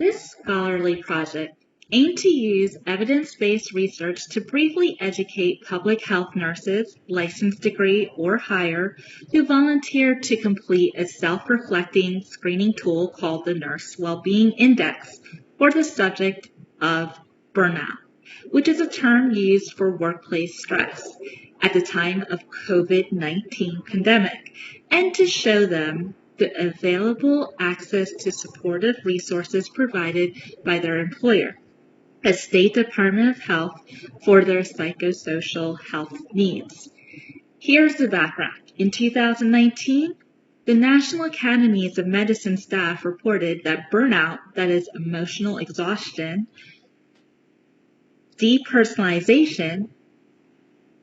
This scholarly project aimed to use evidence-based research to briefly educate public health nurses, licensed degree or higher, who volunteered to complete a self-reflecting screening tool called the Nurse Wellbeing Index for the subject of burnout, which is a term used for workplace stress at the time of COVID-19 pandemic, and to show them the available access to supportive resources provided by their employer, a State Department of Health, for their psychosocial health needs. Here's the background. In 2019, the National Academies of Medicine staff reported that burnout, that is emotional exhaustion, depersonalization,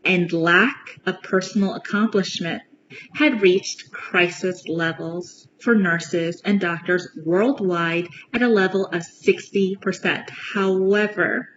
and lack of personal accomplishment had reached crisis levels for nurses and doctors worldwide at a level of 60%. However,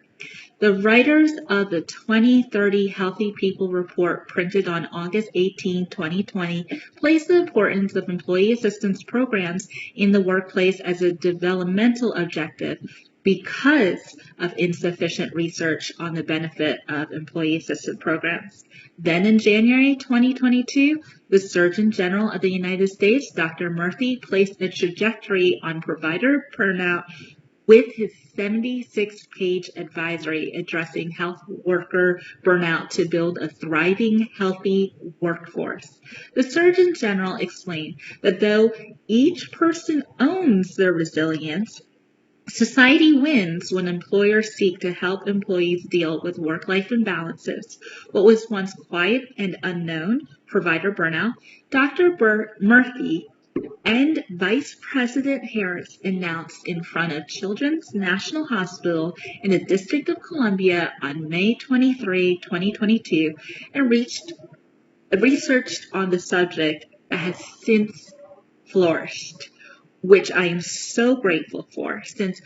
the writers of the 2030 Healthy People Report, printed on August 18, 2020, placed the importance of employee assistance programs in the workplace as a developmental objective because of insufficient research on the benefit of employee assistance programs. Then in January 2022, the Surgeon General of the United States, Dr. Murthy, placed a trajectory on provider burnout with his 76-page advisory addressing health worker burnout to build a thriving, healthy workforce. The Surgeon General explained that though each person owns their resilience, society wins when employers seek to help employees deal with work-life imbalances. What was once quiet and unknown, provider burnout, Dr. Murthy and Vice President Harris announced in front of Children's National Hospital in the District of Columbia on May 23, 2022, and researched on the subject that has since flourished, which I am so grateful for, since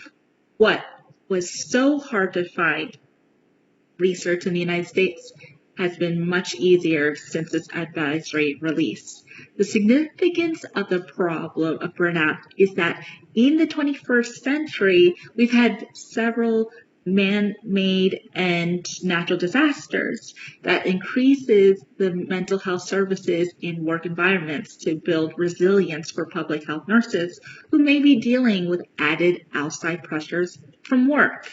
what was so hard to find research in the United States has been much easier since its advisory release. The significance of the problem of burnout is that in the 21st century, we've had several man-made and natural disasters that increases the mental health services in work environments to build resilience for public health nurses who may be dealing with added outside pressures from work.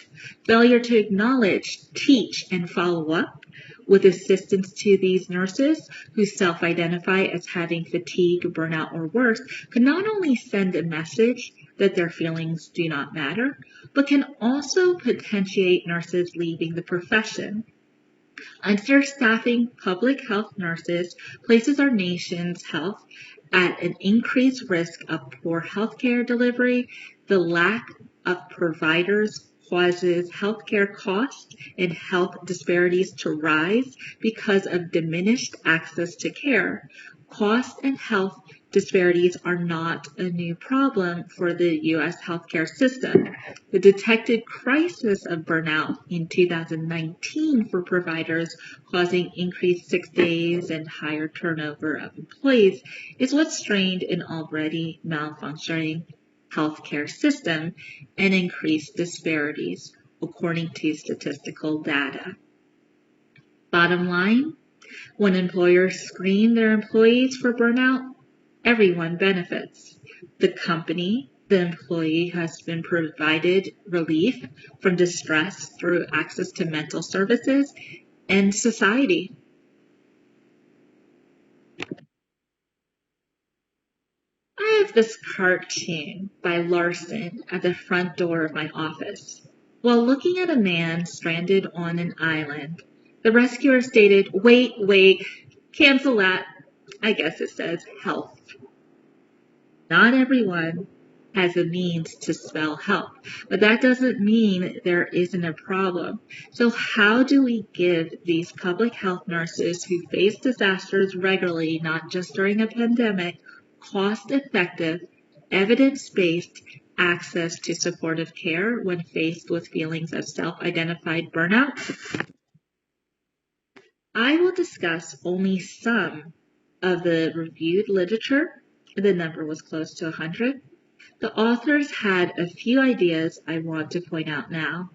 Failure to acknowledge, teach, and follow up with assistance to these nurses who self-identify as having fatigue, burnout, or worse could not only send a message that their feelings do not matter, but can also potentiate nurses leaving the profession. Understaffing public health nurses places our nation's health at an increased risk of poor healthcare delivery. The lack of providers causes healthcare costs and health disparities to rise because of diminished access to care. Cost and health disparities are not a new problem for the U.S. healthcare system. The detected crisis of burnout in 2019 for providers, causing increased sick days and higher turnover of employees, is what strained an already malfunctioning healthcare system and increased disparities, according to statistical data. Bottom line, when employers screen their employees for burnout, everyone benefits. The company, the employee has been provided relief from distress through access to mental services, and society. I have this cartoon by Larson at the front door of my office. While looking at a man stranded on an island, the rescuer stated, wait, cancel that. I guess it says health. Not everyone has the means to spell help, but that doesn't mean there isn't a problem. So how do we give these public health nurses who face disasters regularly, not just during a pandemic, cost-effective, evidence-based access to supportive care when faced with feelings of self-identified burnout? I will discuss only some of the reviewed literature. The number was close to 100 The authors had a few ideas I want to point out now.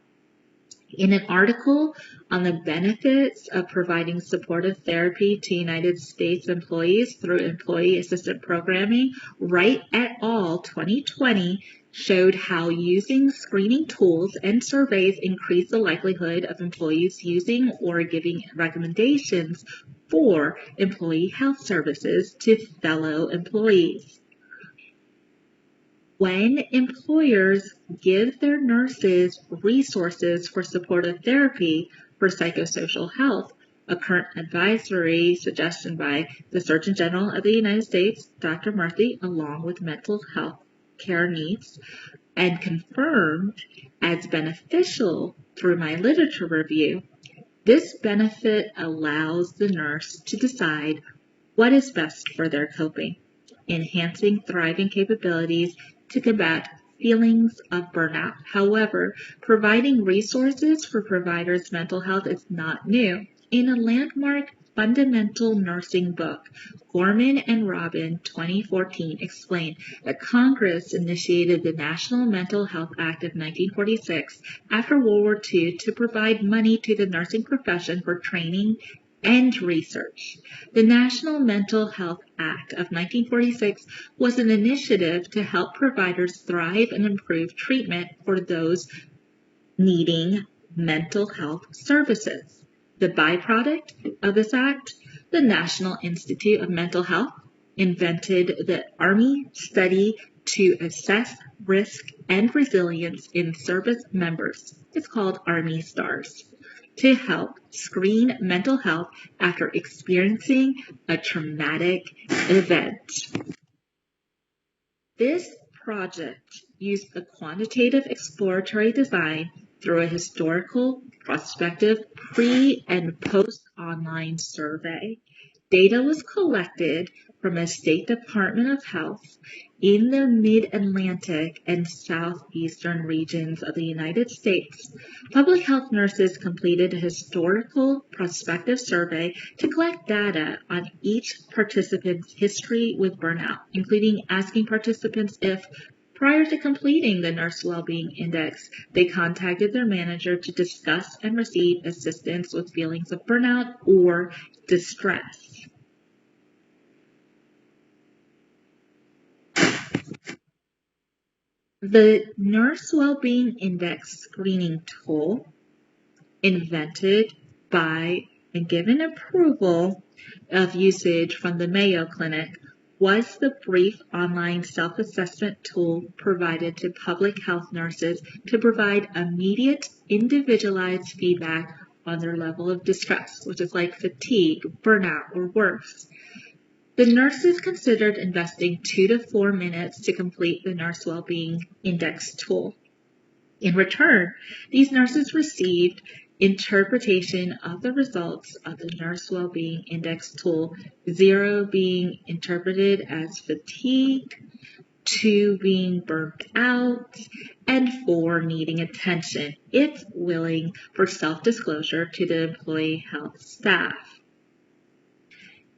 In an article on the benefits of providing supportive therapy to United States employees through employee assisted programming, Wright et al. 2020 showed how using screening tools and surveys increased the likelihood of employees using or giving recommendations for employee health services to fellow employees. When employers give their nurses resources for supportive therapy for psychosocial health, a current advisory suggestion by the Surgeon General of the United States, Dr. Murthy, along with mental health care needs, and confirmed as beneficial through my literature review, this benefit allows the nurse to decide what is best for their coping, enhancing thriving capabilities to combat feelings of burnout. However, providing resources for providers' mental health is not new. In a landmark fundamental nursing book, Gorman and Robin 2014 explained that Congress initiated the National Mental Health Act of 1946 after World War II to provide money to the nursing profession for training and research. The National Mental Health Act of 1946 was an initiative to help providers thrive and improve treatment for those needing mental health services. The byproduct of this act, the National Institute of Mental Health invented the Army study to assess risk and resilience in service members. It's called Army STARS, to help screen mental health after experiencing a traumatic event. This project used a quantitative exploratory design through a historical, prospective, pre- and post-online survey. Data was collected from a state Department of Health in the Mid-Atlantic and Southeastern regions of the United States. Public health nurses completed a historical prospective survey to collect data on each participant's history with burnout, including asking participants if, prior to completing the Nurse Wellbeing Index, they contacted their manager to discuss and receive assistance with feelings of burnout or distress. The Nurse Wellbeing Index screening tool, invented by and given approval of usage from the Mayo Clinic, was the brief online self-assessment tool provided to public health nurses to provide immediate, individualized feedback on their level of distress, which is like fatigue, burnout, or worse. The nurses considered investing 2 to 4 minutes to complete the Nurse Wellbeing Index tool. In return, these nurses received interpretation of the results of the Nurse Wellbeing Index tool, 0 being interpreted as fatigue, 2 being burnt out, and 4 needing attention, if willing, for self-disclosure to the employee health staff.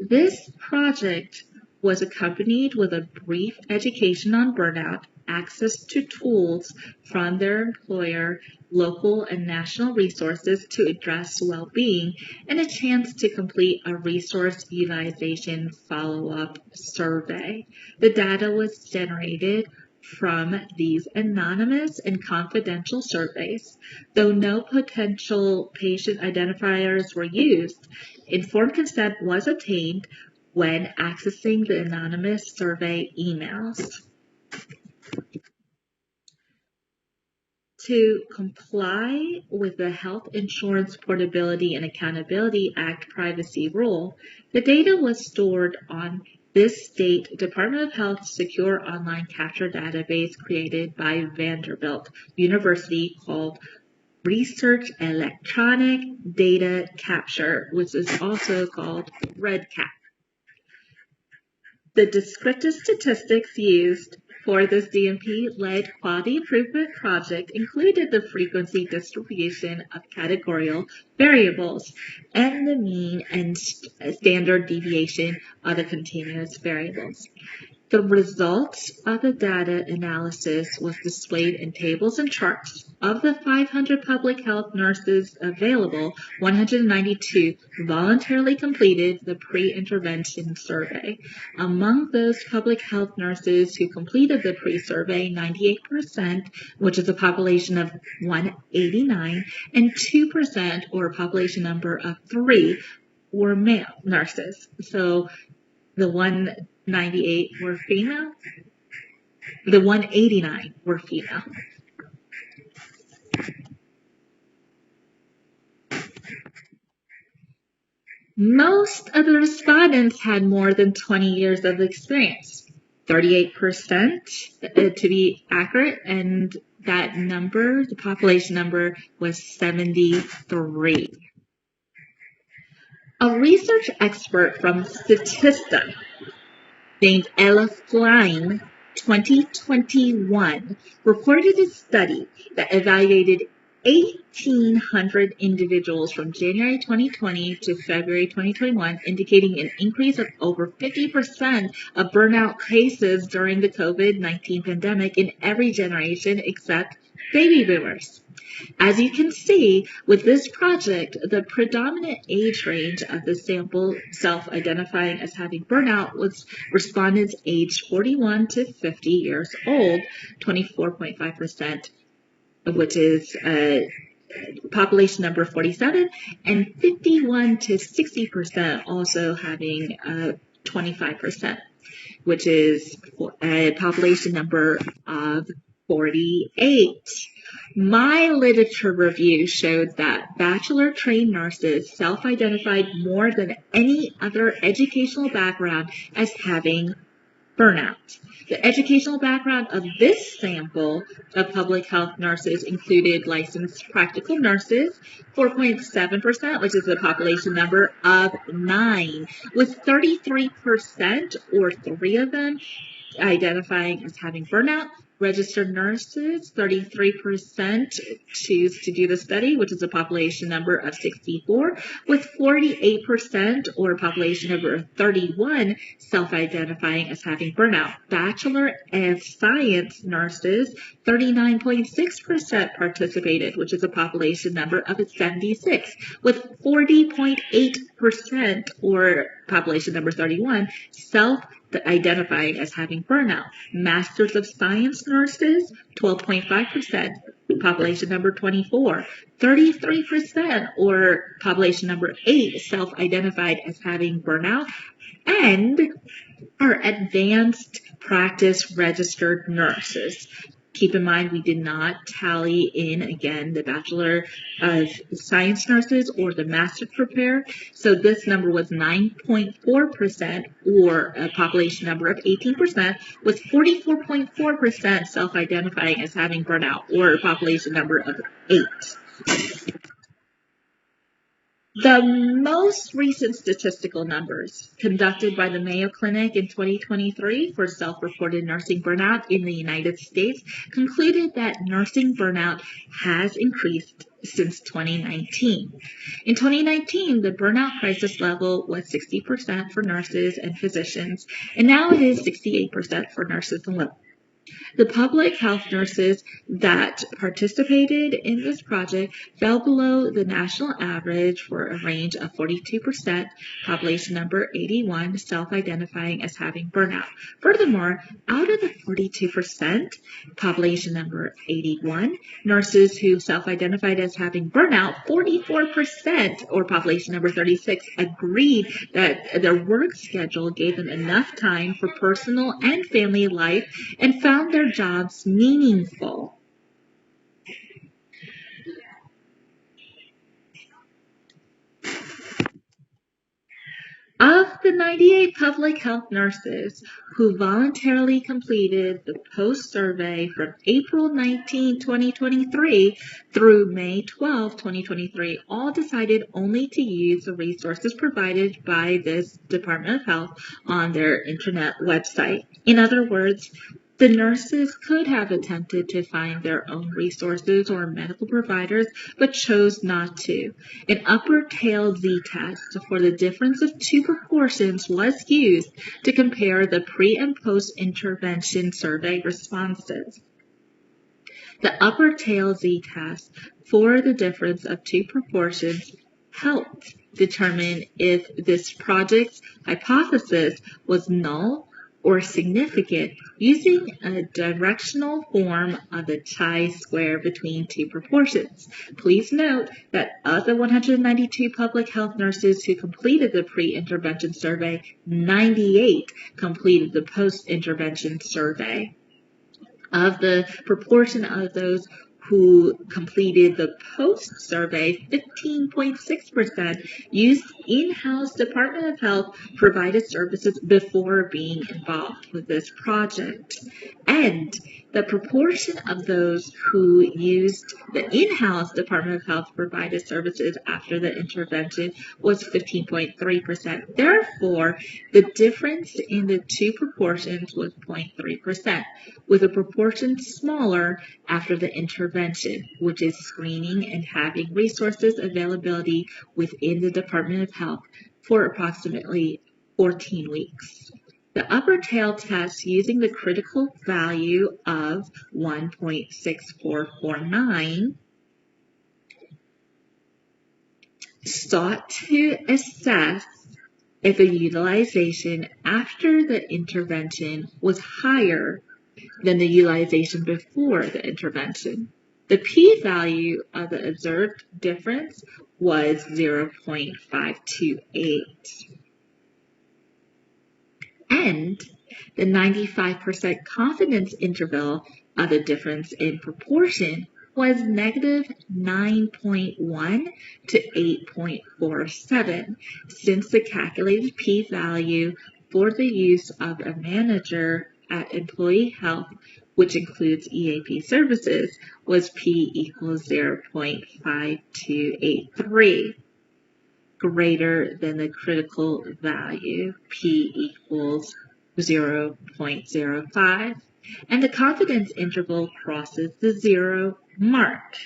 This project was accompanied with a brief education on burnout, access to tools from their employer, local and national resources to address well-being, and a chance to complete a resource utilization follow-up survey. The data was generated from these anonymous and confidential surveys. Though no potential patient identifiers were used, informed consent was obtained when accessing the anonymous survey emails. To comply with the Health Insurance Portability and Accountability Act privacy rule, the data was stored on this state Department of Health secure online capture database created by Vanderbilt University called Research Electronic Data Capture, which is also called REDCap. The descriptive statistics used for this DMP-led quality improvement project included the frequency distribution of categorical variables and the mean and standard deviation of the continuous variables. The results of the data analysis was displayed in tables and charts. Of the 500 public health nurses available, 192 voluntarily completed the pre-intervention survey. Among those public health nurses who completed the pre-survey, 98%, which is a population of 189, and 2%, or a population number of 3, were male nurses. So the 198 were female. The 189 were female. Most of the respondents had more than 20 years of experience, 38% to be accurate, and that number, the population number, was 73. A research expert from Statista named Ella Flynn, 2021, reported a study that evaluated 1,800 individuals from January 2020 to February 2021, indicating an increase of over 50% of burnout cases during the COVID-19 pandemic in every generation except baby boomers. As you can see, with this project, the predominant age range of the sample self-identifying as having burnout was respondents aged 41 to 50 years old, 24.5%, which is population number 47, and 51 to 60% also having 25%, which is a population number of 48. My literature review showed that bachelor-trained nurses self-identified more than any other educational background as having burnout. The educational background of this sample of public health nurses included licensed practical nurses, 4.7%, which is the population number of 9, with 33%, or 3 of them, identifying as having burnout. Registered nurses, 33% choose to do the study, which is a population number of 64, with 48%, or a population number of 31, self-identifying as having burnout. Bachelor of Science nurses, 39.6% participated, which is a population number of 76, with 40.8%, or population number 31, self-identifying as having burnout. Masters of Science nurses, 12.5%, population number 24, 33%, or population number 8, self-identified as having burnout, and are advanced practice registered nurses. Keep in mind, we did not tally in, again, the Bachelor of Science nurses or the Master Prepare. So this number was 9.4%, or a population number of 18%, with 44.4% self-identifying as having burnout, or a population number of 8. The most recent statistical numbers conducted by the Mayo Clinic in 2023 for self-reported nursing burnout in the United States concluded that nursing burnout has increased since 2019. In 2019, the burnout crisis level was 60% for nurses and physicians, and now it is 68% for nurses alone. The public health nurses that participated in this project fell below the national average for a range of 42%, population number 81, self-identifying as having burnout. Furthermore, out of the 42%, population number 81, nurses who self-identified as having burnout, 44%, or population number 36, agreed that their work schedule gave them enough time for personal and family life and found their jobs meaningful. Of the 98 public health nurses who voluntarily completed the post-survey from April 19, 2023 through May 12, 2023, all decided only to use the resources provided by this Department of Health on their internet website. In other words, The nurses could have attempted to find their own resources or medical providers, but chose not to. An upper tail z-test for the difference of two proportions was used to compare the pre- and post-intervention survey responses. The upper tail z-test for the difference of two proportions helped determine if this project's hypothesis was null or significant using a directional form of the chi-square between two proportions. Please note that of the 192 public health nurses who completed the pre-intervention survey, 98 completed the post-intervention survey. Of the proportion of those who completed the post survey, 15.6% used in-house Department of Health provided services before being involved with this project. And the proportion of those who used the in-house Department of Health provided services after the intervention was 15.3%. Therefore, the difference in the two proportions was 0.3%, with a proportion smaller after the intervention, which is screening and having resources availability within the Department of Health for approximately 14 weeks. The upper tail test using the critical value of 1.6449 sought to assess if the utilization after the intervention was higher than the utilization before the intervention. The p-value of the observed difference was 0.528. And the 95% confidence interval of the difference in proportion was negative 9.1 to 8.47, since the calculated p-value for the use of a manager at employee health, which includes EAP services, was p equals 0.5283. Greater than the critical value, p equals 0.05, and the confidence interval crosses the 0 mark.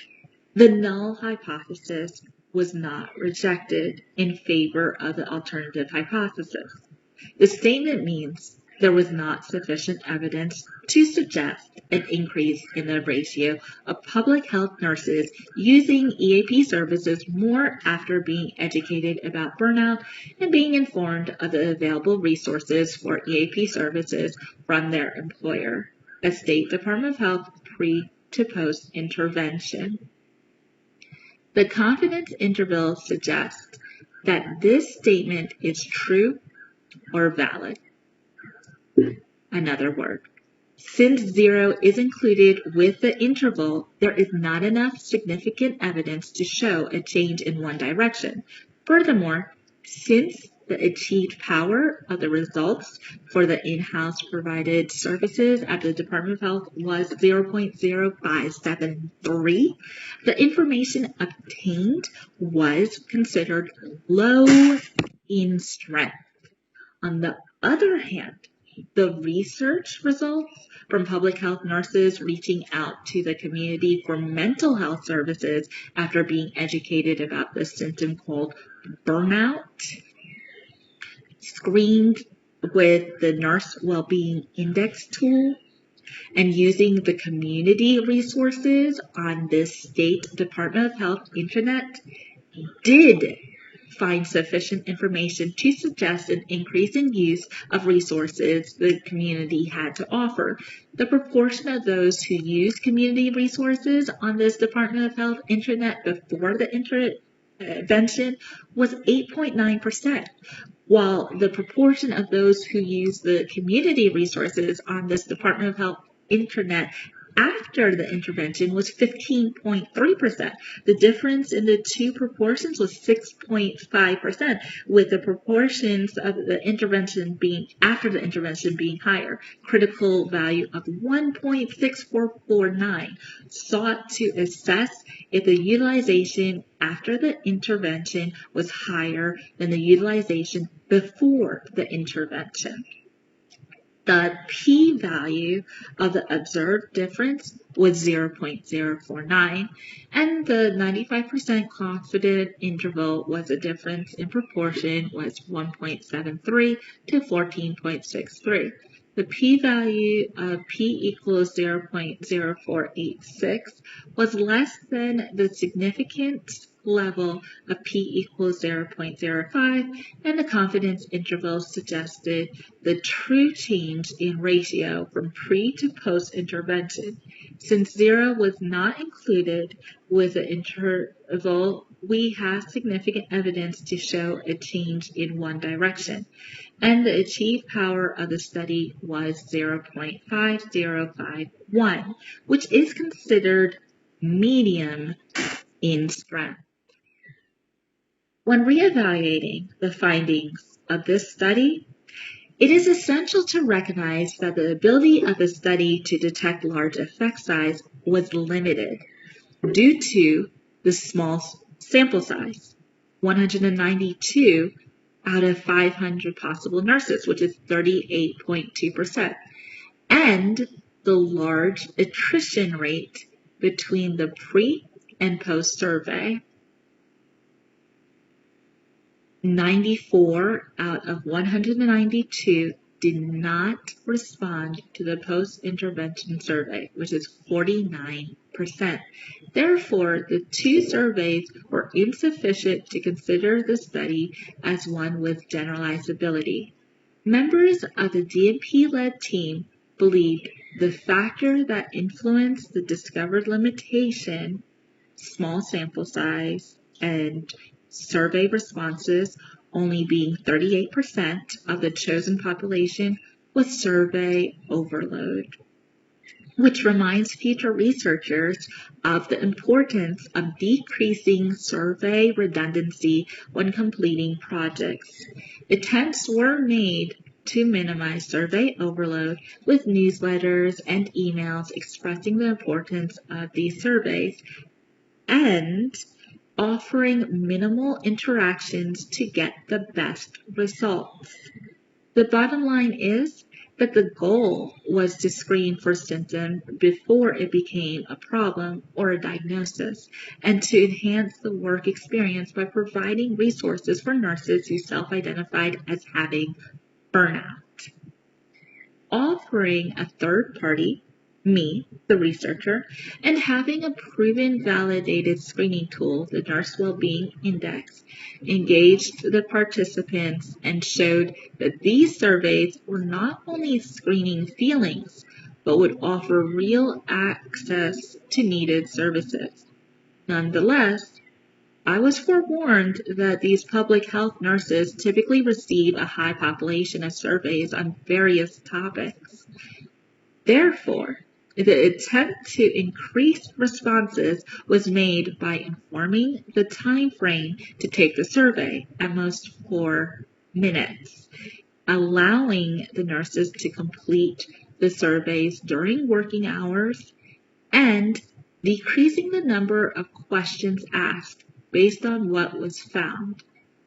The null hypothesis was not rejected in favor of the alternative hypothesis. The statement means there was not sufficient evidence to suggest an increase in the ratio of public health nurses using EAP services more after being educated about burnout and being informed of the available resources for EAP services from their employer, a State Department of Health pre- to post intervention. The confidence interval suggests that this statement is true or valid. Another word. Since 0 is included with the interval, there is not enough significant evidence to show a change in one direction. Furthermore, since the achieved power of the results for the in-house provided services at the Department of Health was 0.0573, the information obtained was considered low in strength. On the other hand, the research results from public health nurses reaching out to the community for mental health services after being educated about the symptom called burnout, screened with the Nurse Wellbeing Index tool, and using the community resources on this State Department of Health intranet, did find sufficient information to suggest an increase in use of resources the community had to offer. The proportion of those who used community resources on this Department of Health intranet before the intervention was 8.9%, while the proportion of those who used the community resources on this Department of Health intranet after the intervention was 15.3%. The difference in the two proportions was 6.5%, with the proportions of the intervention being after the intervention being higher. Critical value of 1.6449 sought to assess if the utilization after the intervention was higher than the utilization before the intervention. The p-value of the observed difference was 0.049, and the 95% confident interval was a difference in proportion was 1.73 to 14.63. The p-value of p equals 0.0486 was less than the significance level of p equals 0.05, and the confidence interval suggested the true change in ratio from pre to post intervention. Since 0 was not included with the interval, we have significant evidence to show a change in one direction, and the achieved power of the study was 0.5051, which is considered medium in strength. When reevaluating the findings of this study, it is essential to recognize that the ability of the study to detect large effect size was limited due to the small sample size, 192 out of 500 possible nurses, which is 38.2%, and the large attrition rate between the pre and post survey. 94 out of 192 did not respond to the post-intervention survey, which is 49%. Therefore, the two surveys were insufficient to consider the study as one with generalizability. Members of the DMP-led team believed the factor that influenced the discovered limitation, small sample size, and survey responses only being 38% of the chosen population was survey overload, which reminds future researchers of the importance of decreasing survey redundancy when completing projects. Attempts were made to minimize survey overload with newsletters and emails expressing the importance of these surveys and offering minimal interactions to get the best results. The bottom line is that the goal was to screen for symptoms before it became a problem or a diagnosis, and to enhance the work experience by providing resources for nurses who self-identified as having burnout. Offering a third party, me, the researcher, and having a proven validated screening tool, the Nurse Wellbeing Index, engaged the participants and showed that these surveys were not only screening feelings, but would offer real access to needed services. Nonetheless, I was forewarned that these public health nurses typically receive a high population of surveys on various topics. Therefore, the attempt to increase responses was made by informing the time frame to take the survey, at most 4 minutes, allowing the nurses to complete the surveys during working hours, and decreasing the number of questions asked based on what was found.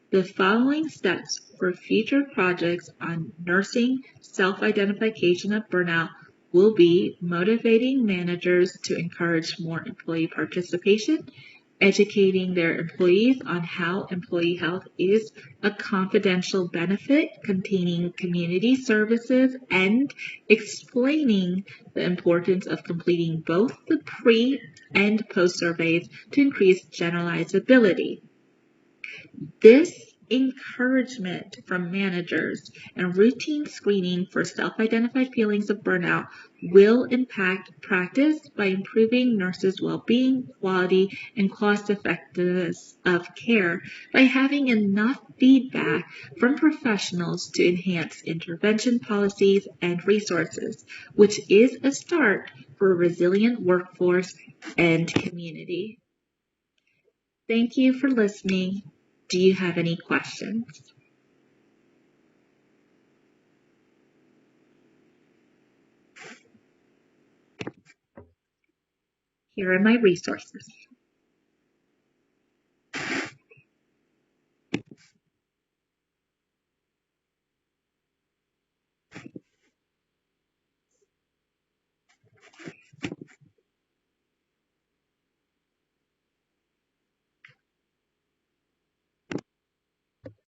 The following steps for future projects on nursing self-identification of burnout will be motivating managers to encourage more employee participation, educating their employees on how employee health is a confidential benefit containing community services, and explaining the importance of completing both the pre and post surveys to increase generalizability. This encouragement from managers and routine screening for self-identified feelings of burnout will impact practice by improving nurses' well-being, quality, and cost-effectiveness of care by having enough feedback from professionals to enhance intervention policies and resources, which is a start for a resilient workforce and community. Thank you for listening. Do you have any questions? Here are my resources.